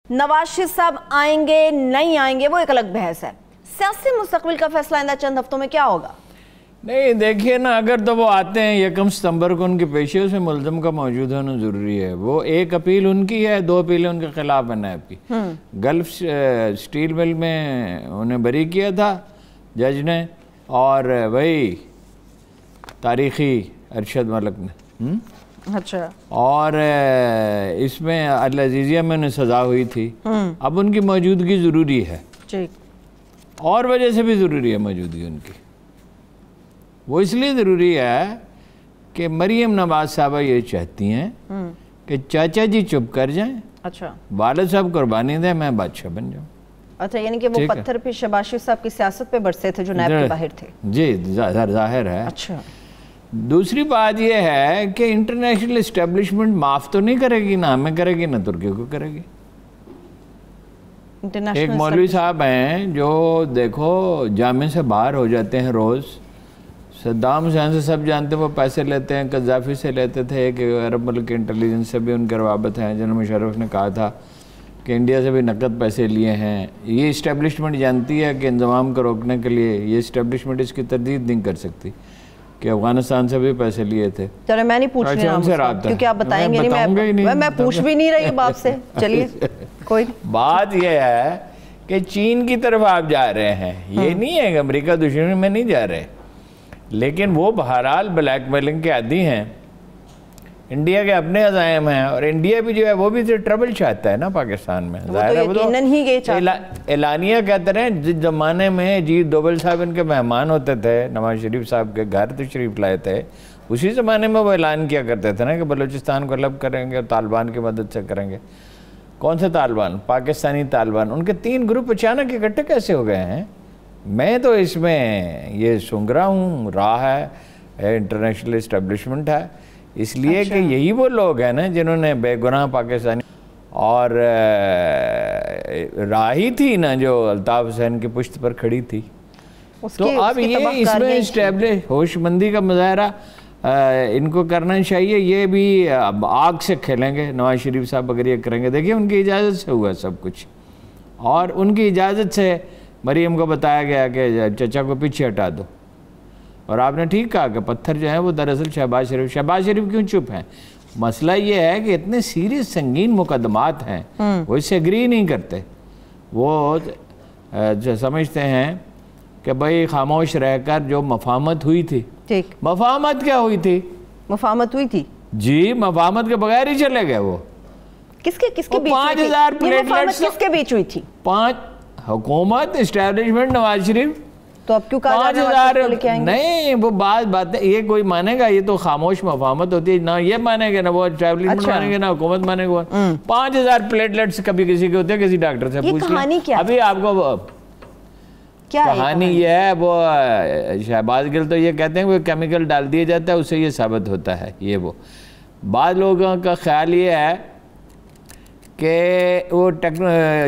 نواز شریف صاحب آئیں گے نہیں آئیں گے وہ ایک الگ بحث ہے، سیاسی مستقبل کا فیصلہ آئندہ چند ہفتوں میں کیا ہوگا؟ نہیں دیکھیے نا، اگر تو وہ آتے ہیں 1 ستمبر کو ان کے پیشے سے ملزم کا موجود ہونا ضروری ہے. وہ ایک اپیل ان کی ہے، 2 اپیلیں ان کے خلاف ہیں نیب کی. گلف سٹیل مل میں انہیں بری کیا تھا جج نے، اور وہی تاریخی ارشد ملک نے. اچھا. اور اس میں العزیزیہ میں انہیں سزا ہوئی تھی. اب ان کی موجودگی ضروری ہے، اور وجہ سے بھی ضروری ہے موجودگی ان کی. وہ اس لیے ضروری ہے کہ مریم نواز صاحبہ یہ چاہتی ہیں کہ چاچا جی چپ کر جائیں، اچھا والد صاحب قربانی دیں، میں بادشاہ بن جاؤں. اچھا، یعنی کہ وہ پتھر پہ شہباز شریف صاحب کی سیاست پہ برسے تھے جو نیب کے باہر تھے. جی ظاہر ہے. اچھا. دوسری بات یہ ہے کہ انٹرنیشنل اسٹیبلشمنٹ معاف تو نہیں کرے گی، نہ ہمیں کرے گی نہ ترکی کو کرے گی. ایک مولوی صاحب ہیں جو دیکھو جامع سے باہر ہو جاتے ہیں روز. صدام حسین سے سب جانتے ہیں وہ پیسے لیتے ہیں، قذافی سے لیتے تھے، کہ عرب ملک کے انٹیلیجنس سے بھی ان کے روابط ہیں. جنرل مشرف نے کہا تھا کہ انڈیا سے بھی نقد پیسے لیے ہیں. یہ اسٹیبلشمنٹ جانتی ہے کہ انضمام کو روکنے کے لیے یہ اسٹیبلشمنٹ اس کی تردید نہیں کر سکتی کہ افغانستان سے بھی پیسے لیے تھے. چلے میں نہیں پوچھ رہا کیونکہ آپ بتائیں گے نہیں، میں پوچھ بھی نہیں رہی باپ سے. چلیے کوئی بات یہ ہے کہ چین کی طرف آپ جا رہے ہیں، یہ نہیں ہے کہ امریکہ دشمنی میں نہیں جا رہے، لیکن وہ بہرحال بلیک میلنگ کے عادی ہیں. انڈیا کے اپنے عزائم ہیں، اور انڈیا بھی جو ہے وہ بھی ٹربل چاہتا ہے نا پاکستان میں. اعلانیہ کہتے ہیں جس زمانے میں جی دوبل صاحب ان کے مہمان ہوتے تھے، نواز شریف صاحب کے گھر تشریف لائے تھے، اسی زمانے میں وہ اعلان کیا کرتے تھے نا کہ بلوچستان کو الگ کریں گے اور طالبان کی مدد سے کریں گے. کون سے طالبان؟ پاکستانی طالبان. ان کے 3 گروپ اچانک اکٹھے کیسے ہو گئے ہیں؟ میں تو اس میں یہ سنگ رہا ہوں، راہ ہے، انٹرنیشنل اسٹیبلشمنٹ ہے، اس لیے کہ یہی وہ لوگ ہیں نا جنہوں نے بے گناہ پاکستانی، اور راہی تھی نا جو الطاف حسین کی پشت پر کھڑی تھی. تو اب یہ اس میں اسٹیبلش ہوش مندی کا مظاہرہ ان کو کرنا چاہیے. یہ بھی آگ سے کھیلیں گے نواز شریف صاحب اگر یہ کریں گے. دیکھیے ان کی اجازت سے ہوا سب کچھ، اور ان کی اجازت سے مریم کو بتایا گیا کہ چچا کو پیچھے ہٹا دو. اور آپ نے ٹھیک کہا کہ پتھر جو ہیں وہ دراصل شہباز شریف کیوں چپ ہیں؟ مسئلہ یہ ہے کہ اتنے سیریس سنگین مقدمات ہیں، وہ اس سے اگری نہیں کرتے. وہ سمجھتے ہیں کہ بھئی خاموش رہ کر جو مفاہمت ہوئی تھی. مفاہمت کیا ہوئی تھی؟ مفاہمت ہوئی تھی جی، مفاہمت کے بغیر ہی چلے گئے. وہ کس کے بیچ ہوئی تھی؟ 5000 پلیٹلیٹس کس کے بیچ ہوئی تھی؟ حکومت اسٹیبلشمنٹ نواز شریف. تو اب کیوں کہا جا رہا ہے 5000؟ نہیں وہ بات ہے، یہ کوئی مانے گا؟ یہ تو خاموش مفاہمت ہوتی ہے، نہ یہ مانے گا نہ وہ اسٹیبلشمنٹ مانے گا نہ حکومت مانے گا. 5000 پلیٹلیٹس کبھی کسی کے ہوتے ہیں، کسی ڈاکٹر سے پوچھ لیں. ابھی آپ کو کہانی یہ ہے، وہ شہباز گل تو یہ کہتے ہیں کہ وہ کیمیکل ڈال دیا جاتا ہے، اس سے یہ ثابت ہوتا ہے. یہ وہ بعض لوگوں کا خیال یہ ہے کہ وہ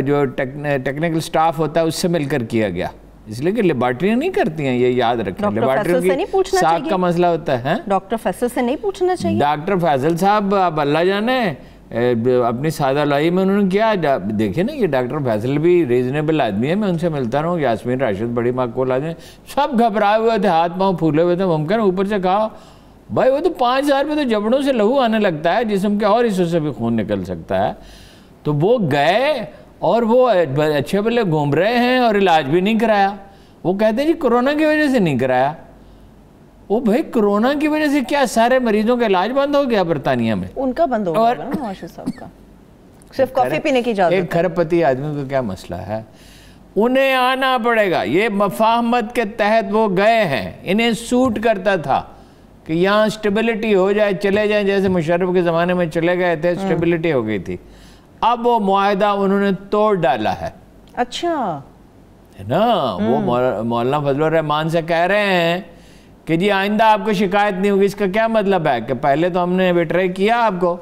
جو ٹیکنیکل سٹاف ہوتا ہے اس سے مل کر کیا گیا، اس لیے کہ لیبارٹریاں نہیں کرتی ہیں. یہ یاد رکھیں، لیبارٹریوں کی ساکھ کا مسئلہ ہوتا ہے. ڈاکٹر فیصل سے نہیں پوچھنا چاہیے. ڈاکٹر فیصل صاحب اب اللہ جانے اپنی سادہ لائی میں انہوں نے کیا. دیکھیں نا، یہ ڈاکٹر فیصل بھی ریزنیبل آدمی ہے، میں ان سے ملتا رہا ہوں. یاسمین راشد بڑی معقول آدمی، سب گھبرائے ہوئے تھے، ہاتھ پاؤں پھولے ہوئے تھے. ممکن اوپر سے کہا بھائی وہ تو 5000 پہ تو جبڑوں سے لہو آنے لگتا ہے، جسم کے اور حصوں سے بھی خون نکل سکتا ہے. تو وہ گئے اور وہ اچھے بلے گھوم رہے ہیں اور علاج بھی نہیں کرایا. وہ کہتے ہیں جی کرونا کی وجہ سے نہیں کرایا. وہ بھائی کرونا کی وجہ سے کیا سارے مریضوں کا علاج بند ہو گیا برطانیہ میں؟ ان کا بند ہو گیا نا نواز شریف صاحب کا، صرف کافی پینے کی اجازت. ایک کھرب پتی آدمی کا کیا مسئلہ ہے؟ انہیں آنا پڑے گا. یہ مفاہمت کے تحت وہ گئے ہیں، انہیں سوٹ کرتا تھا کہ یہاں سٹیبلٹی ہو جائے، چلے جائیں، جیسے مشرف کے زمانے میں چلے گئے تھے، سٹیبلٹی ہو گئی تھی. اب وہ معاہدہ انہوں نے توڑ ڈالا ہے. اچھا ہے نا. وہ مولانا فضل الرحمان سے کہہ رہے ہیں کہ جی آئندہ آپ کو شکایت نہیں ہوگی. اس کا کیا مطلب ہے کہ پہلے تو ہم نے بیٹرے کیا آپ کو،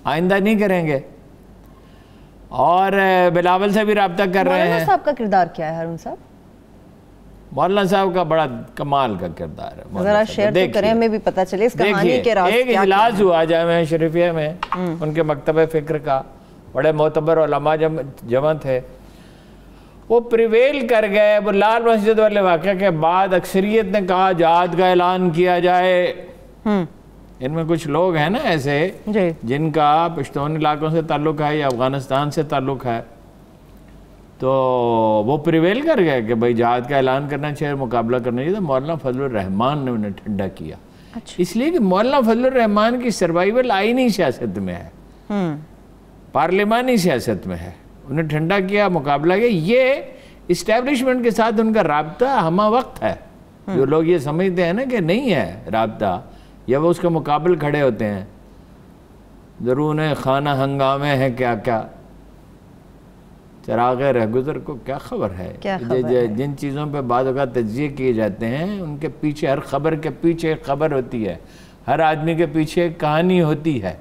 آئندہ نہیں کریں گے. اور بلاول سے بھی رابطہ کر رہے ہیں. مولانا صاحب کا کردار کیا ہے ہارون صاحب؟ مولانا صاحب کا بڑا کمال کا کردار ہے. ذرا شیئر تو کریں، ہمیں بھی پتہ چلے اس کہانی کے راز. ایک اجلاس ہوا جامعہ شریفیہ میں ان کے مکتب فکر کا، بڑے معتبر علماء جمع تھے، وہ پریویل کر گئے۔ وہ لال مسجد والے واقعے کے بعد اکثریت نے کہا جہاد کا اعلان کیا جائے۔ ان میں کچھ لوگ ہیں نا ایسے جن کا پشتون علاقوں سے تعلق ہے یا افغانستان سے تعلق ہے، تو وہ پریویل کر گئے کہ بھائی جہاد کا اعلان کرنا چاہیے، مقابلہ کرنا چاہیے۔ تو مولانا فضل الرحمان نے انہیں ٹھنڈا کیا، اس لیے کہ مولانا فضل الرحمان کی سروائیول آئینی سیاست میں ہے، پارلیمانی سیاست میں ہے، انہیں ٹھنڈا کیا، مقابلہ کیا۔ یہ اسٹیبلشمنٹ کے ساتھ ان کا رابطہ ہمہ وقت ہے۔ جو لوگ یہ سمجھتے ہیں نا کہ نہیں ہے رابطہ یا وہ اس کے مقابل کھڑے ہوتے ہیں، درون خانہ ہنگامے ہیں کیا کیا، چراغ رہگزر کو کیا خبر ہے۔ جن چیزوں پہ بعض اوقات تجزیے کیے جاتے ہیں ان کے پیچھے، ہر خبر کے پیچھے ایک خبر ہوتی ہے، ہر آدمی کے پیچھے ایک کہانی ہوتی ہے،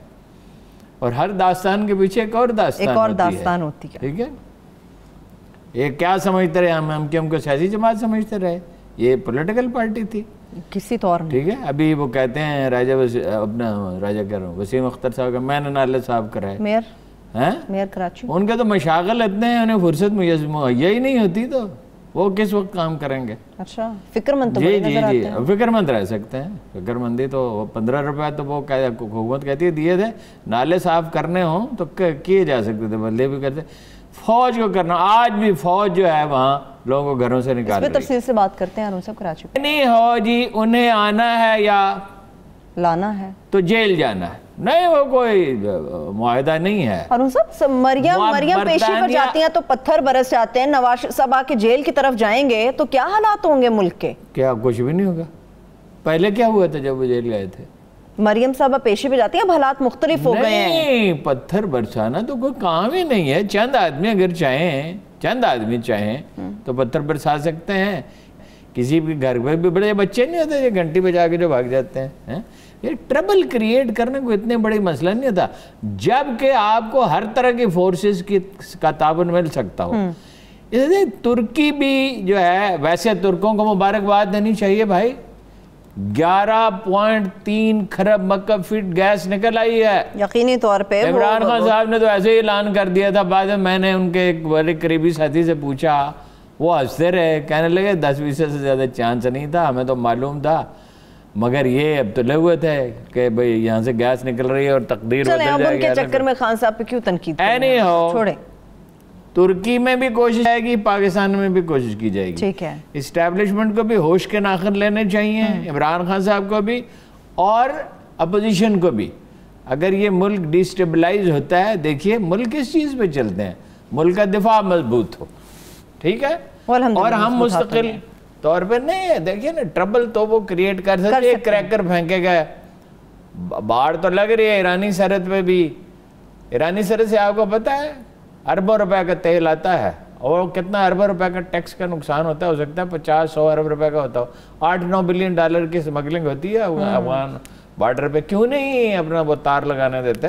اور ہر داستان کے پیچھے ایک اور داستان ہوتی ہے۔ ٹھیک ہے، یہ کیا سمجھتے رہے ہم کو سیاسی جماعت سمجھتے رہے، یہ پولیٹیکل پارٹی تھی کسی طور میں۔ ٹھیک ہے، ابھی وہ کہتے ہیں راجہ کہہ رہا ہوں وسیم اختر صاحب کا، میں نے نالے صاحب کرا ہے، میئر کراچی، ان کے تو مشاغل اتنے ہیں، انہیں فرصت مہیا ہی نہیں ہوتی، تو وہ کس وقت کام کریں گے؟ اچھا، فکر مند تو جی فکر مند رہ سکتے ہیں۔ فکر مندی تو 15 روپے تو وہ حکومت کہتی ہے دیے تھے، نالے صاف کرنے ہوں تو کیے جا سکتے تھے، بندے بھی کرتے۔ فوج کو کرنا، آج بھی فوج جو ہے وہاں لوگوں کو گھروں سے نکال رہی ہے۔ تفصیل سے بات کرتے ہیں ہارون صاحب کراچی پہ۔ نہیں ہو جی، انہیں آنا ہے یا لانا ہے تو جیل جانا ہے، نہیں وہ کوئی معاہدہ نہیں ہے۔ ہارون صاحب، مریم پیشی پر جاتی ہیں تو پتھر برس جاتے ہیں، نواز صاحب آ کے جیل کی طرف جائیں گے تو کیا حالات ہوں گے ملک کے؟ کیا کچھ بھی نہیں ہوگا۔ پہلے کیا ہوا تھا جب وہ جیل گئے تھے؟ مریم صاحبہ پیشی پہ جاتی ہیں، اب حالات مختلف ہو گئے ہیں۔ نہیں، پتھر برسانا تو کوئی کام ہی نہیں ہے۔ چند آدمی اگر چاہیں تو پتھر برسا سکتے ہیں۔ کسی بھی گھر میں بھی بڑے بچے نہیں ہوتے جو گھنٹی بجا کے جو بھاگ جاتے ہیں۔ یہ ٹربل کریٹ کرنے کو اتنے بڑی مسئلہ نہیں ہوتا جبکہ آپ کو ہر طرح کی فورسز کا تعاون مل سکتا ہو۔ ترکی بھی جو ہے، ویسے ترکوں کو مبارکباد دینی چاہیے بھائی، 11.3 خرب مکعب فٹ گیس نکل آئی ہے یقینی طور پہ۔ عمران خان صاحب نے تو ایسے ہی اعلان کر دیا تھا، بعد میں نے ان کے ایک بڑے قریبی ساتھی سے پوچھا، وہ ہنستے رہے، کہنے لگے 10-20 سے زیادہ چانس نہیں تھا، ہمیں تو معلوم تھا، مگر یہ اب تلے ہوئے تھے کہ بھئی یہاں سے گیس نکل رہی ہے اور تقدیر بدل جائے گی۔ چلیں اب ان کے چکر میں خان صاحب پہ کیوں تنقید کریں؟ نہیں ہو، چھوڑیں، ترکی میں بھی کوشش آئے گی، پاکستان میں بھی کوشش کی جائے گی۔ ٹھیک ہے، اسٹیبلشمنٹ کو بھی ہوش کے ناخن لینے چاہیے، عمران خان صاحب کو بھی اور اپوزیشن کو بھی۔ اگر یہ ملک ڈیسٹیبلائز ہوتا ہے، دیکھیے ملک کس چیز پہ چلتے ہیں، ملک کا دفاع مضبوط ہو، ٹھیک ہے، اور ہم مستقل طور پہ نہیں ہے۔ دیکھیے نا، ٹربل تو وہ کریٹ کر سکتے، ایک کریکر پھینکے گئے، باڑ تو لگ رہی ہے ایرانی سرحد پہ بھی۔ ایرانی سرحد سے آپ کو پتہ ہے اربوں روپے کا تیل آتا ہے، اور کتنا اربوں روپے کا ٹیکس کا نقصان ہوتا ہے، ہو سکتا ہے 50-100 ارب روپے کا ہوتا ہو۔ $8-9 بلین کی سمگلنگ ہوتی ہے افغان بارڈر پہ۔ کیوں نہیں اپنا وہ تار لگانے دیتے؟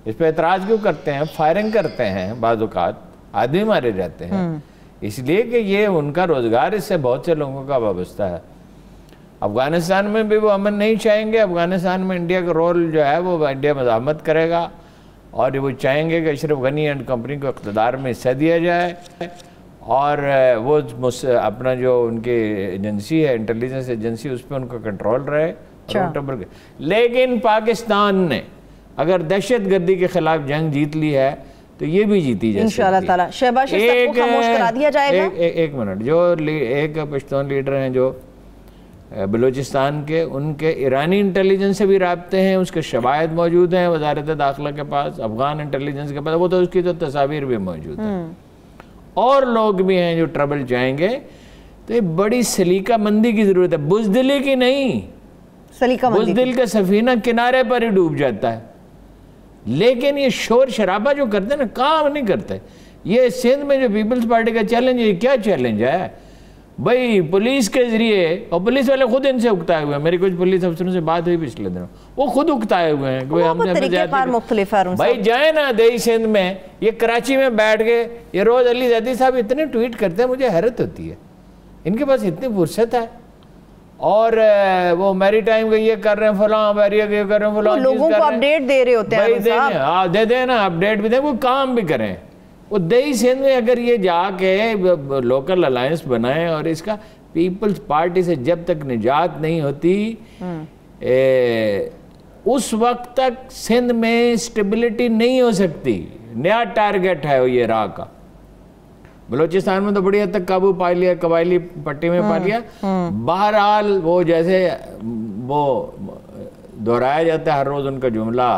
اس پہ اعتراض کیوں کرتے ہیں؟ فائرنگ کرتے ہیں، بعض اوقات آدمی مارے جاتے ہیں، اس لیے کہ یہ ان کا روزگار اس سے بہت سے لوگوں کا وابستہ ہے۔ افغانستان میں بھی وہ امن نہیں چاہیں گے، افغانستان میں انڈیا کا رول جو ہے وہ انڈیا مزاحمت کرے گا، اور وہ چاہیں گے کہ اشرف غنی اینڈ کمپنی کو اقتدار میں حصہ دیا جائے، اور وہ اپنا جو ان کی ایجنسی ہے، انٹیلیجنس ایجنسی، اس پہ ان کا کنٹرول رہے۔ لیکن پاکستان نے اگر دہشت گردی کے خلاف جنگ جیت لی ہے تو یہ بھی جیتی جائے انشاءاللہ تعالی۔ شہباز شریف کو خاموش کرا دیا جائے گا۔ ایک منٹ، جو ایک پشتون لیڈر ہیں جو بلوچستان کے، ان کے ایرانی انٹیلیجنس سے بھی رابطے ہیں، اس کے شواہد موجود ہیں وزارت داخلہ کے پاس، افغان انٹیلیجنس کے پاس، وہ تو اس کی تو تصاویر بھی موجود ہیں، اور لوگ بھی ہیں جو ٹربل جائیں گے۔ تو یہ بڑی سلیقہ مندی کی ضرورت ہے، بزدلی کی نہیں۔ بزدل کا سفینہ کنارے پر ہی ڈوب جاتا ہے، لیکن یہ شور شرابہ جو کرتے ہیں نا، کام نہیں کرتے۔ یہ سندھ میں جو پیپلز پارٹی کا چیلنج ہے، یہ کیا چیلنج ہے بھائی؟ پولیس کے ذریعے، اور پولیس والے خود ان سے اکتائے ہوئے ہیں، میری کچھ پولیس افسروں سے بات ہوئی پچھلے دنوں، وہ خود اکتائے ہوئے ہیں کہ بھائی جائیں نا دیہی سندھ میں، یہ کراچی میں بیٹھ گئے، یہ روز علی زیدی صاحب اتنے ٹویٹ کرتے ہیں، مجھے حیرت ہوتی ہے، ان کے پاس اتنی فرصت ہے، اور وہ میری ٹائم کا یہ کر رہے ہیں فلاں ایریا کے کر رہے ہیں فلاں لوگوں کو اپڈیٹ دے رہے ہوتے ہیں دے دیں نا اپڈیٹ بھی دیں وہ کام بھی کریں وہ دیہی سندھ میں اگر یہ جا کے لوکل الائنس بنائیں اور اس کا پیپلز پارٹی سے جب تک نجات نہیں ہوتی اس وقت تک سندھ میں اسٹیبلٹی نہیں ہو سکتی نیا ٹارگٹ ہے وہ یہ راہ کا بلوچستان میں تو بڑی حد تک قابو پا لیا قبائلی پٹی میں پا لیا بہرحال وہ جیسے وہ دہرایا جاتا ہے ہر روز ان کا جملہ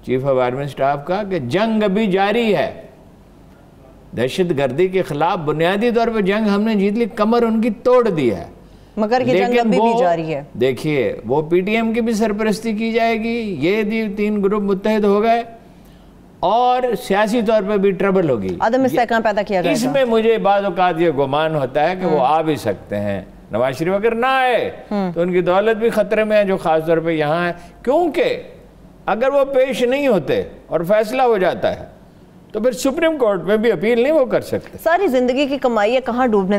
چیف آف آرمی اسٹاف کا کہ جنگ ابھی جاری ہے دہشت گردی کے خلاف بنیادی طور پہ جنگ ہم نے جیت لی کمر ان کی توڑ دی ہے مگر یہ جنگ ابھی بھی جاری ہے دیکھیے وہ پی ٹی ایم کی بھی سرپرستی کی جائے گی یہ 3 گروپ متحد ہو گئے اور سیاسی طور پہ بھی ٹربل ہوگی عدم استحکام پیدا کیا گیا اس میں مجھے بعض اوقات یہ گمان ہوتا ہے کہ وہ آ بھی سکتے ہیں نواز شریف اگر نہ آئے تو ان کی دولت بھی خطرے میں ہے جو خاص طور پہ یہاں ہے کیونکہ اگر وہ پیش نہیں ہوتے اور فیصلہ ہو جاتا ہے تو پھر سپریم کورٹ میں بھی اپیل نہیں وہ کر سکتے ساری زندگی کی کمائی ہے کہاں ڈوبنے